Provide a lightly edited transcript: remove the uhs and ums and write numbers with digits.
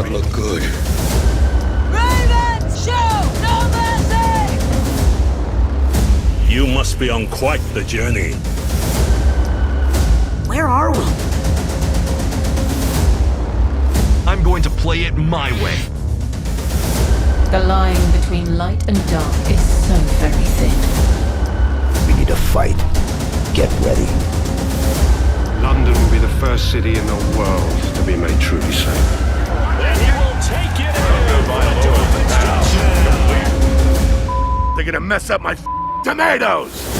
don't look good. Ravens, shoot! No mercy! You must be on quite the journey. Where are we? I'm going to play it my way. The line between light and dark is so very thin. We need a fight. Get ready. London will be the first city in the world to be made truly safe. They're gonna mess up my tomatoes!